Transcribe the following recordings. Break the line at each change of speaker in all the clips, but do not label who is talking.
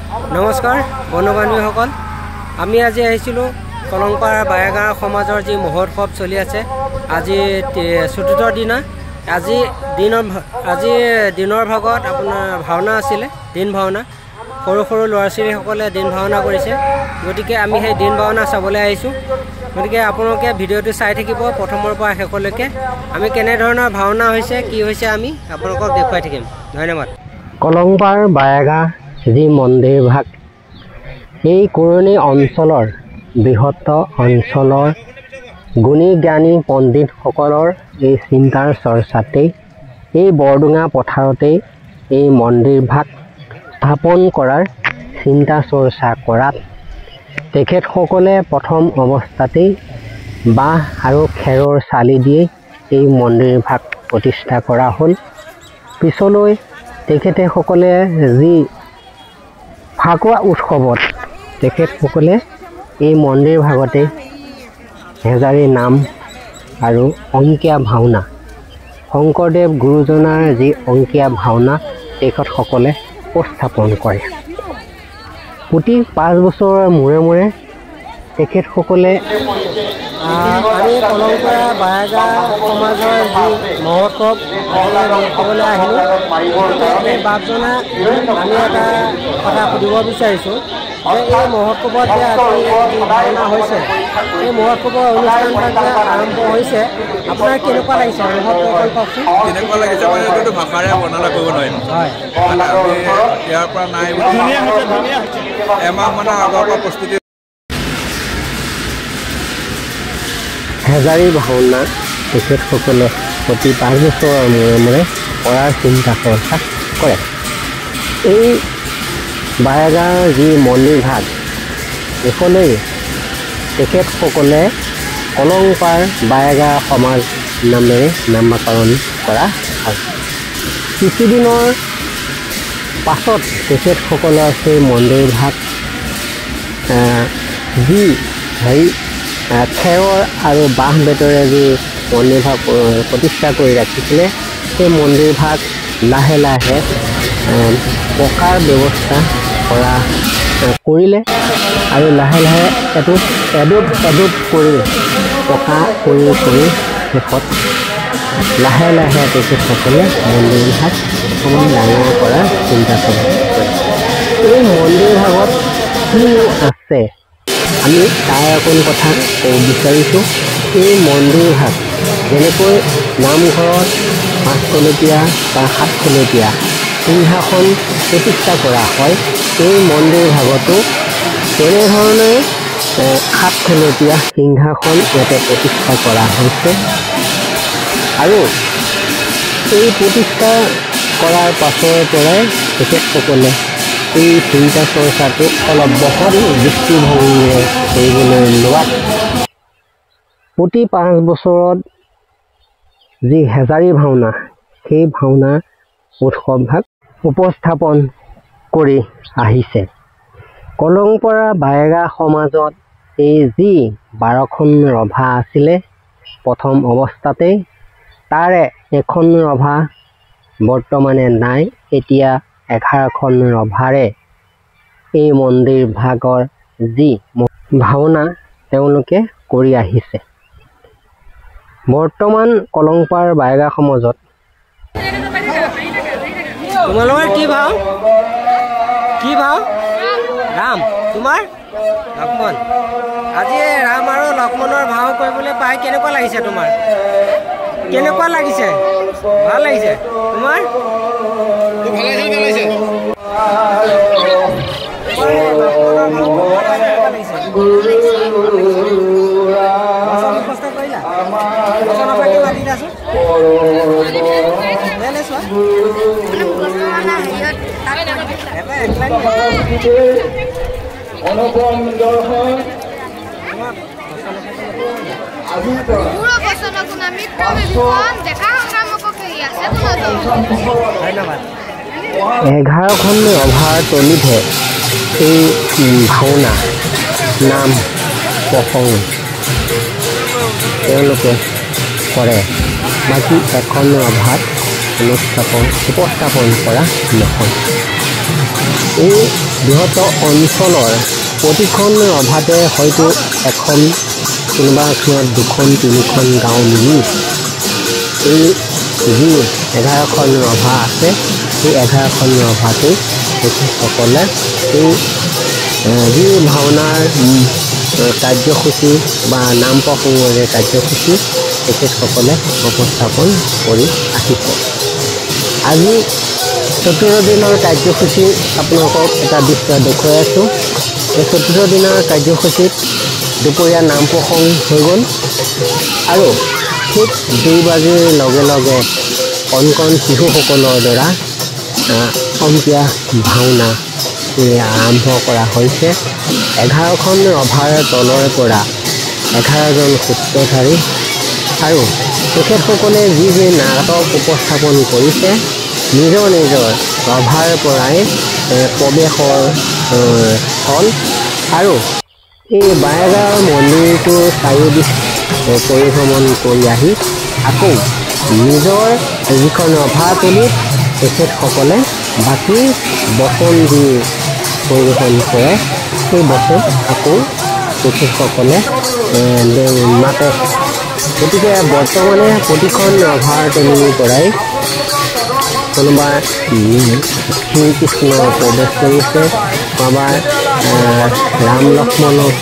নমস্কাৰ বন্ধু-বান্ধৱীসকল, আমি আজি আহিছিলোঁ কলংপাৰা বায়েগাঁও সমাজৰ যি মহোৎসৱ চলি আছে। আজি চতুৰ্থৰ দিনা। আজি দিনৰ ভাগত আপোনাৰ ভাওনা আছিলে, দিন ভাওনা। সৰু সৰু ল'ৰা ছোৱালীসকলে দিন ভাওনা কৰিছে, গতিকে আমি সেই দিন ভাওনা চাবলৈ আহিছোঁ। গতিকে আপোনালোকে ভিডিঅ'টো চাই থাকিব প্ৰথমৰ পৰা শেষলৈকে। আমি কেনেধৰণৰ ভাওনা হৈছে কি হৈছে আমি আপোনালোকক দেখুৱাই থাকিম। ধন্যবাদ। কলংপাৰ বায়েগাঁও যি মন্দিৰ ভাগ, এই কুৰণী অঞ্চলৰ বৃহৎ অঞ্চলৰ গুণী জ্ঞানী পণ্ডিতসকলৰ এই চিন্তাৰ চৰ্চাতেই এই বৰডুঙা পথাৰতেই এই মন্দিৰ ভাগ স্থাপন কৰাৰ চিন্তা চৰ্চা কৰাত তেখেতসকলে প্ৰথম অৱস্থাতেই বাঁহ আৰু খেৰৰ চালি দিয়ে এই মন্দিৰ ভাগ প্ৰতিষ্ঠা কৰা হ'ল। পিছলৈ তেখেতসকলে যি ফাকুৱা উৎসৱত তেখেতসকলে এই মন্দিৰ ভাগতে হেজাৰী নাম আৰু অংকীয়া ভাওনা, শংকৰদেৱ গুৰুজনাৰ যি অংকীয়া ভাওনা তেখেতসকলে উপস্থাপন কৰে। প্ৰতি 5 বছৰৰ মূৰে মূৰে তেখেতসকলে আমি কলংপাৰা বায়েগাঁও সমাজৰ যি মহোৎসৱ চাবলৈ আহিলোঁ। এই বাপজনা আমি এটা কথা সুধিব বিচাৰিছোঁ যে এই মহোৎসৱত যে আজি যি ভাওনা হৈছে, এই মহোৎসৱৰ অনুষ্ঠানভাগ যে আৰম্ভ হৈছে, আপোনাৰ কেনেকুৱা লাগিছে? অনুভৱ কওকচোন।
কেনেকুৱা লাগিছে মানে এইটো ভাষাৰে বৰ্ণনা কৰিব নোৱাৰিম।
হয়,
মানে আমি ইয়াৰ পৰা নাই এমাহ মানৰ আগৰ পৰা প্ৰস্তুতি।
হেজাৰী ভাওনা তেখেতসকলে প্ৰতি 5 বছৰৰ মূৰে মূৰে কৰাৰ চিন্তা চৰ্চা কৰে। এই বায়েগাঁৱৰ যি মন্দিৰ ভাগ, এইখনেই তেখেতসকলে কলংপাৰ বায়েগাঁও সমাজ নামেৰে নামাকৰণ কৰা হয়। কিছুদিনৰ পাছত তেখেতসকলৰ সেই মন্দিৰ ভাগ যি খেৰৰ আৰু বাঁহ বেতেৰে যি মন্দিৰ ভাগ প্ৰতিষ্ঠা কৰি ৰাখিছিলে, সেই মন্দিৰ ভাগ লাহে লাহে পকাৰ ব্যৱস্থা কৰিলে আৰু লাহে লাহে এডোপ কৰি পকা কৰি শেষত লাহে লাহে তেখেতসকলে মন্দিৰ ভাগ অকণমান ডাঙৰ কৰাৰ চিন্তা কৰে। এই মন্দিৰ ভাগত কি আছে আমি তাৰ অকণ কথা ক'ব বিচাৰিছোঁ। এই মন্দিৰ ভাগ যেনেকৈ নামঘৰত 5 খলপীয়া বা 7 খলপীয়া সিংহাসন প্ৰতিষ্ঠা কৰা হয়, এই মন্দিৰ ভাগতো তেনেধৰণে 7 খলপীয়া সিংহাসন ইয়াতে প্ৰতিষ্ঠা কৰা হৈছে। আৰু এই প্ৰতিষ্ঠা কৰাৰ পাছৰ পৰাই তেখেতসকলে এই চিন্তা চৰ্চাটো অলপ বহল দৃষ্টিভংগীৰে কৰিবলৈ লোৱাত প্ৰতি 5 বছৰত যি হেজাৰী ভাওনা, সেই ভাওনা উৎসৱ ভাগ উপস্থাপন কৰি আহিছে। কলংপাৰা বায়েগাঁও সমাজত এই যি 12খন ৰভা আছিলে প্ৰথম অৱস্থাতেই, তাৰে এখন ৰভা বৰ্তমানে নাই। এতিয়া 11খন ৰভাৰে এই মন্দিৰ ভাগৰ যি ভাওনা তেওঁলোকে কৰি আহিছে। বৰ্তমান কলংপাৰ বায়েগাঁও সমাজত তোমালোকৰ কি ভাও? ৰাম। তোমাৰ লক্ষ্মণ। আজি ৰাম আৰু লক্ষ্মণৰ ভাও কৰিবলৈ পাই কেনেকুৱা লাগিছে? তোমাৰ কেনেকুৱা লাগিছে? ভাল লাগিছে। তোমাৰ ধন্যবাদ। 11খন ৰভাৰ তলিতহে এই ভাওনা নাম প্ৰসংগ তেওঁলোকে কৰে। বাকী এখন ৰভাত উপস্থাপন কৰা নহয়। এই বৃহৎ অঞ্চলৰ প্ৰতিখন ৰভাতে হয়তো এখন কোনোবা এখনত 2-3খন গাঁও মিলি এই যি 11খন ৰভা আছে সেই 11খন ৰভাতেই তেখেতসকলে এই যি ভাওনাৰ কাৰ্যসূচী বা নাম প্ৰসংগৰে কাৰ্যসূচী তেখেতসকলে উপস্থাপন কৰি আহিছে। আজি 14 দিনৰ কাৰ্যসূচী আপোনালোকক এটা দৃশ্য দেখুৱাই আছোঁ। এই 14 দিনৰ কাৰ্যসূচীত দুপৰীয়া নাম প্ৰসংগ হৈ গ'ল আৰু ঠিক 2 বাজিৰ লগে লগে কণ শিশুসকলৰ দ্বাৰা অংকীয়া ভাওনা আৰম্ভ কৰা হৈছে। 11খন ৰভাৰ তলৰে পৰা 11জন সূত্ৰধাৰী আৰু তেখেতসকলে যি নাটক উপস্থাপন কৰিছে নিজৰ ৰভাৰ পৰাই প্ৰৱেশৰ স্থল আৰু এই বাৰেগাঁৱৰ মন্দিৰটোৰ চাৰিওদিশ পৰিভ্ৰমণ কৰি আহি আকৌ নিজৰ যিখন ৰভাতলিত তেখেতসকলে বাকী বচন যি পৰিৱেশন কৰে সেই বচন আকৌ তেখেতসকলে মাতে। গতিকে বৰ্তমানে প্ৰতিখন ৰভাৰ তলিৰ পৰাই কোনোবা শ্ৰীকৃষ্ণ প্ৰৱেশ কৰিছে, কাৰোবাৰ ৰাম লক্ষ্মণৰ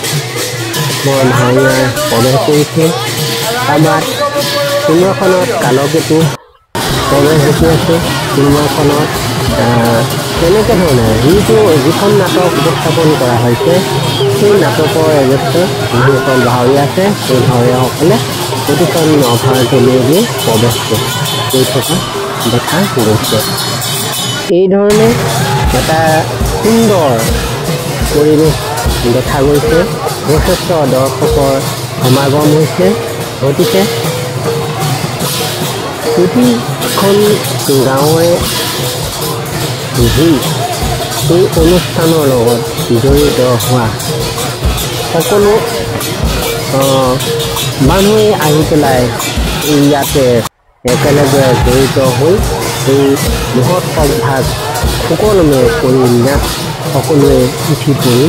ভাওনাৰ প্ৰৱেশ কৰিছে, কাৰোবাৰ কোনোবাখনত কালকেতু প্ৰৱেশ ঘটি আছে, কোনোবাখনত তেনেকৈ ধৰণে যিখন নাটক উপস্থাপন কৰা হৈছে সেই নাটকৰ এজেষ্ট যিসকল ভাৱৰীয়া আছে সেই ভাৱৰীয়াসকলে প্ৰতিখন ৰভাৰ তলিয়েদি প্ৰৱেশ কৰি থকা দেখা গৈছে। এইধৰণে এটা সুন্দৰ পৰিৱেশ দেখা গৈছে, যথেষ্ট দৰ্শকৰ সমাগম হৈছে। গতিকে প্ৰতিখন গাঁৱৰে যি এই অনুষ্ঠানৰ লগত জড়িত হোৱা সকলো মানুহে আহি পেলাই ইয়াতে একেলগে জড়িত হৈ এই মহোৎসৱ ভাগ সুকলমে কৰি নিয়াত সকলোৱে উঠি পৰি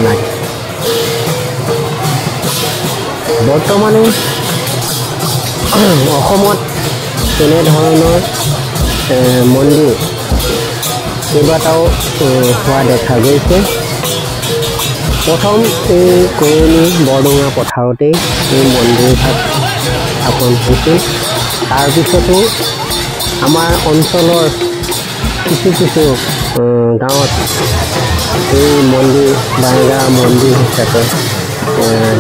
লাগে। বৰ্তমানে অসমত তেনেধৰণৰ মন্দিৰ কেইবাটাও হোৱা দেখা গৈছে। প্ৰথম এই কৰণী বৰডোঙা পথাৰতেই এই মন্দিৰভাগ স্থাপন হৈছিল। তাৰপিছতো আমাৰ অঞ্চলৰ কিছু গাঁৱত এই মন্দিৰ বাৰেগাঁও মন্দিৰ হিচাপে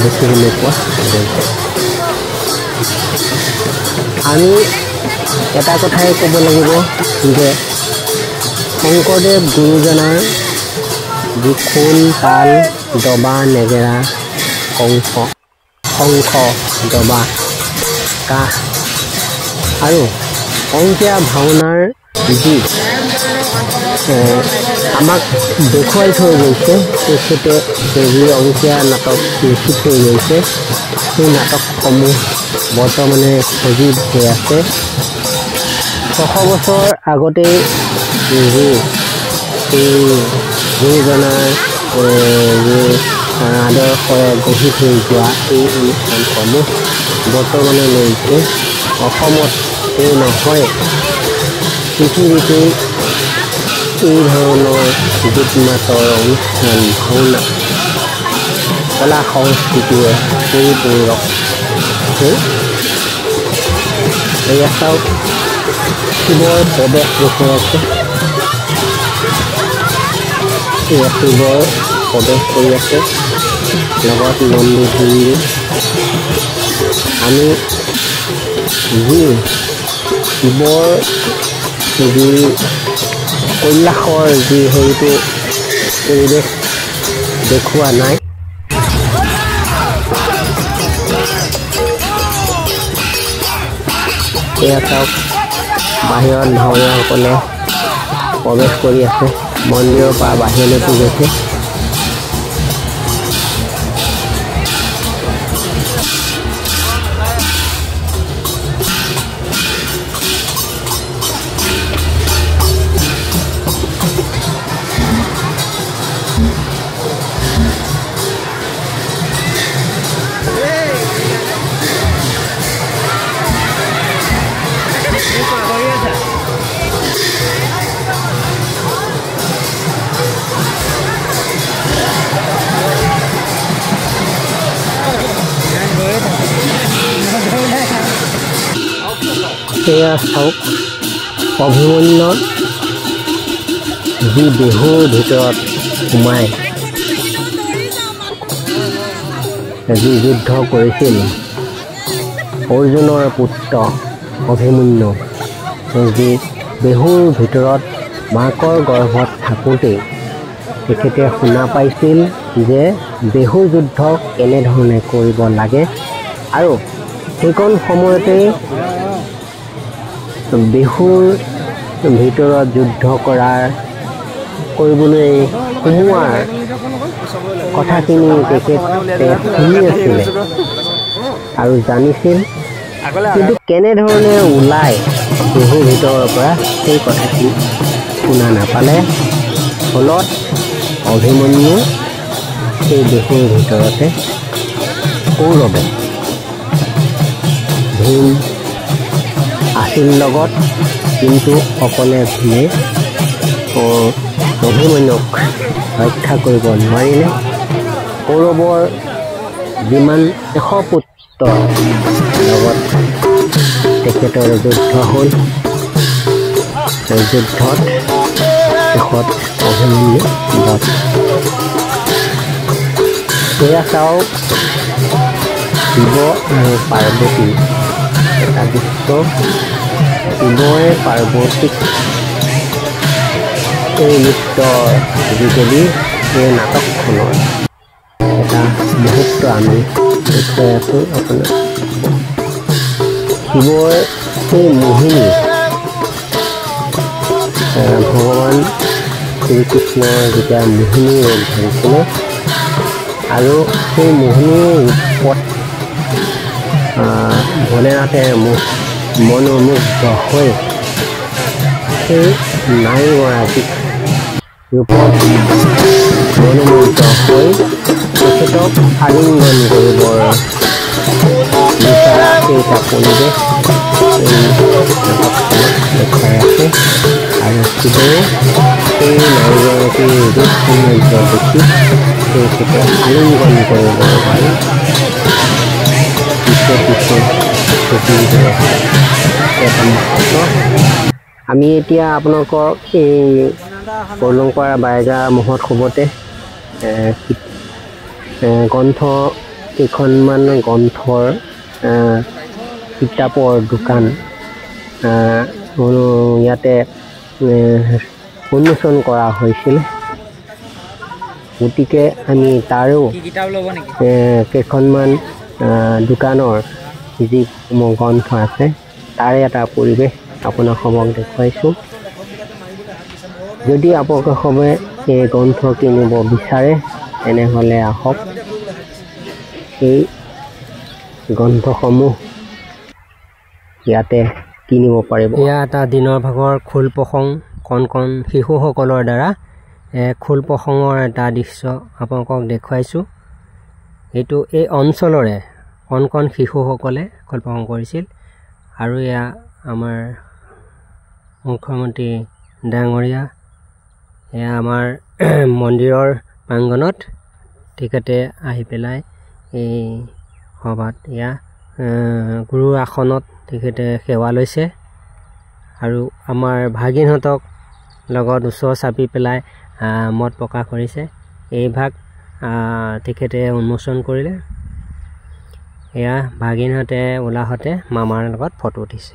দেখিবলৈ পোৱা গৈছে। আমি এটা কথাই ক'ব লাগিব যে শংকৰদেৱ গুৰুজনাৰ যি খোল, তাল, দবা, নেগেৰা, শংখ, দবা, কাঁহ আৰু অংকীয়া ভাওনাৰ যি আমাক দেখুৱাই থৈ গৈছে, তেখেতে যি অংকীয়া নাটক লিখি থৈ গৈছে সেই নাটকসমূহ বৰ্তমানে সজীৱ হৈ আছে। 600 বছৰ আগতেই যি এই গুৰুজনাৰ যি আদৰ্শৰে গঢ়ি থৈ যোৱা এই অনুষ্ঠানসমূহ বৰ্তমানলৈকে অসমতেই নহয় পৃথিৱীতেই এই ধৰণৰ গীত মাতৰ অনুষ্ঠান ভাওনা কলা সংস্কৃতিৰে পৰিপূৰক হৈ এয়া চাওক শিৱৰ প্ৰৱেশ দেখুৱাই আছে। এয়া শিৱৰ প্ৰৱেশ কৰি আছে লগত নন্দী হিন্দী। আমি যি শিৱৰ যি কৈলাশৰ যি হেৰিটো পৰিৱেশ দেখুওৱা নাই। এয়া চাওক বাহিৰত ভাৱৰীয়াসকলে প্ৰৱেশ কৰি আছে, মন্দিৰৰ পৰা বাহিৰলৈকে গৈছে। এয়া চাওক অভিমন্যুৰ যি দেহুৰ ভিতৰত সোমাই যি যুদ্ধ কৰিছিল অৰ্জুনৰ পুত্ৰ অভিমন্যু যি বেহুৰ ভিতৰত মাকৰ গৰ্ভত থাকোঁতেই তেখেতে শুনা পাইছিল যে বেহুৰ যুদ্ধ কেনেধৰণে কৰিব লাগে আৰু সেইকণ সময়তে বেহুৰ ভিতৰত যুদ্ধ কৰিবলৈ সোমোৱাৰ কথাখিনি তেখেতে শুনি আছিলে আৰু জানিছিল, কিন্তু কেনেধৰণে ওলাই বেহুৰ ভিতৰৰ পৰা সেই কথাখিনি শুনা নাপালে। ফলত অভিমন্যু সেই বেহুৰ ভিতৰতে কৌৰৱে ভীম আছিল লগত, কিন্তু অকলে ভীমে অভিমন্যুক ৰক্ষা কৰিব নোৱাৰিলে। কৌৰৱৰ যিমান 100 পুত্ৰ লগত তেখেতৰ যুদ্ধ হ'ল। যুদ্ধত শেষত অভিমন্যু বধ। সেয়া চাওক শিৱ আৰু পাৰ্বতী এটা দৃশ্য। শিৱই পাৰ্বতীক এই নৃত্যৰ যোগেদি এই নাটকখনৰ এটা মুহূৰ্ত আমি দেখুৱাই আছোঁ আপোনাক। শিৱৰ সেই মোহিনী ভগৱান শ্ৰীকৃষ্ণৰ যেতিয়া মোহিনী ৰূপ ধৰিছিলে আৰু সেই মোহিনী ৰূপত ভোলেনাথে মনোমুগ্ধ হৈ সেই নাৰীগৰাকীক ৰূপত মনোমুগ্ধ হৈ তেখেতক আলিংগন কৰিবৰ বিচৰা এটা পৰিৱেশ এই নাটকখনত দেখুৱাই আছে। আৰু শিৱে সেই নাৰীগৰাকীৰ ৰূপ সৌন্দৰ্য দেখি তেখেতে আলিংগন কৰিবৰ বাবে পিছে পিছে ছবি হৈ আছে এটা মুহূৰ্ত। আমি এতিয়া আপোনালোকক এই পৰলংপাৰা বাইগা মহোৎসৱতে গ্ৰন্থ কেইখনমান গ্ৰন্থৰ কিতাপৰ দোকান ইয়াতে উন্মোচন কৰা হৈছিল। গতিকে আমি তাৰো কেইখনমান দোকানৰ যি গ্ৰন্থ আছে তাৰে এটা পৰিৱেশ আপোনালোকক দেখুৱাইছোঁ। যদি আপোনালোকে এই গ্ৰন্থ কিনিব বিচাৰে তেনেহ'লে আহক, এই গ্ৰন্থসমূহ ইয়াতে কিনিব পাৰিব। এয়া এটা দিনৰ ভাগৰ খোল প্ৰসংগ, কণ শিশুসকলৰ দ্বাৰা খোল প্ৰসংগৰ এটা দৃশ্য আপোনালোকক দেখুৱাইছোঁ। এইটো এই অঞ্চলৰে কণ শিশুসকলে খোল প্ৰসংগ কৰিছিল। আৰু এয়া আমাৰ মুখ্যমন্ত্ৰী ডাঙৰীয়া, এয়া আমাৰ মন্দিৰৰ প্ৰাংগণত তেখেতে আহি পেলাই এই সভাত এয়া গুৰুৰ আসনত তেখেতে সেৱা লৈছে। আৰু আমাৰ ভাগিনহঁতক লগত ওচৰ চাপি পেলাই মত প্ৰকাশ কৰিছে। এই ভাগ তেখেতে উন্মোচন কৰিলে। এয়া ভাগিনহঁতে ওলাহঁতে মামাৰ লগত ফটো উঠিছে।